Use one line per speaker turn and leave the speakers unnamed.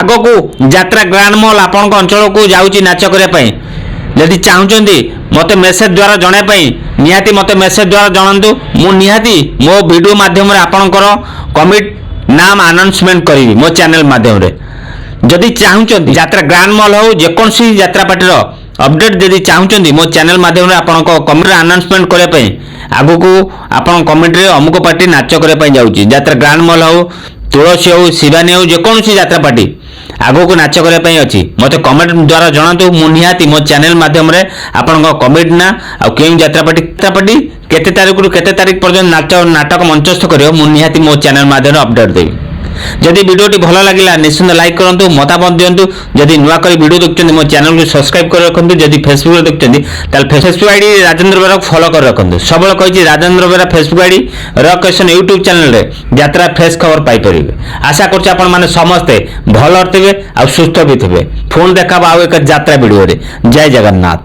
ଆଗକୁ ଯାତ୍ରା grand mall ଆପଣଙ୍କ ଅଞ୍ଚଳକୁ ଯାଉଛି ନାଚ କରିବା ପାଇଁ। ଯଦି ଚାହୁଁଛନ୍ତି ମୋତେ ମେସେଜ ଦ୍ୱାରା ଜଣାଇବା ପାଇଁ ନିହାତି ମୋତେ ମେସେଜ ଦ୍ୱାରା ଜଣାନ୍ତୁ। ମୁଁ ନିହାତି ମୋ ଭିଡ଼ିଓ ମାଧ୍ୟମରେ ଆପଣଙ୍କର କମିଟି ନାମ ଆନାଉନ୍ସମେଣ୍ଟ କରିବି ମୋ ଚ୍ୟାନେଲ ମାଧ୍ୟମରେ। ଯଦି ଚାହୁଁଛନ୍ତି ଯାତ୍ରା ଗ୍ରାଣ୍ଡ ମଲ୍ ହେଉ ଯେକୌଣସି ଯାତ୍ରା ପାର୍ଟିର ଅପଡେଟ୍ ଯଦି ଚାହୁଁଛନ୍ତି ମୋ ଚ୍ୟାନେଲ ମାଧ୍ୟମରେ ଆପଣଙ୍କ କମିଟିରେ ଆନାଉନ୍ସମେଣ୍ଟ କରିବା ପାଇଁ ଆଗକୁ ଆପଣଙ୍କ କମିଟିରେ ଅମୁକ ପାର୍ଟି ନାଚ କରିବା ପାଇଁ ଯାଉଛି। ଯାତ୍ରା ଗ୍ରାଣ୍ଡ ମଲ୍ ହେଉ ତୁଳସୀ ହେଉ ଶିବାନୀ ହେଉ ଯେକୌଣସି ଯାତ୍ରା ପାର୍ଟି ଆଗକୁ ନାଚ କରିବା ପାଇଁ ଅଛି ମୋତେ କମେଣ୍ଟ ଦ୍ୱାରା ଜଣାନ୍ତୁ। ମୁଁ ନିହାତି ମୋ ଚ୍ୟାନେଲ ମାଧ୍ୟମରେ ଆପଣଙ୍କ କମିଟି ନା ଆଉ କେଉଁ ଯାତ୍ରା ପାର୍ଟି କେତେ ତାରିଖରୁ କେତେ ତାରିଖ ପର୍ଯ୍ୟନ୍ତ ନାଟକ ମଞ୍ଚସ୍ଥ କରିବ ମୁଁ ନିହାତି ମୋ ଚ୍ୟାନେଲ ମାଧ୍ୟମରେ ଅପଡେଟ୍ ଦେବି। ଯଦି ଭିଡ଼ିଓଟି ଭଲ ଲାଗିଲା ନିଶ୍ଚିତ ଲାଇକ୍ କରନ୍ତୁ, ମତାମତ ଦିଅନ୍ତୁ। ଯଦି ନୂଆ କରି ଭିଡ଼ିଓ ଦେଖୁଛନ୍ତି ମୋ ଚ୍ୟାନେଲକୁ ସବସ୍କ୍ରାଇବ୍ କରି ରଖନ୍ତୁ। ଯଦି ଫେସବୁକରେ ଦେଖୁଛନ୍ତି ତାହେଲେ ଫେସବୁକ୍ ଆଇଡି ରାଜେନ୍ଦ୍ର ବେରାକୁ ଫଲୋ କରି ରଖନ୍ତୁ। ସବୁବେଳେ କହିଛି Rajendra Bera Facebook ID rock creation YouTube ଚ୍ୟାନେଲରେ ଯାତ୍ରା ଫ୍ରେଶ୍ ଖବର ପାଇପାରିବେ। ଆଶା କରୁଛି ଆପଣମାନେ ସମସ୍ତେ ଭଲରେ ଥିବେ ଆଉ ସୁସ୍ଥ ବି ଥିବେ। ପୁଣି ଦେଖା ହେବ ଆଉ ଏକ ଯାତ୍ରା ଭିଡ଼ିଓରେ। ଜୟ ଜଗନ୍ନାଥ।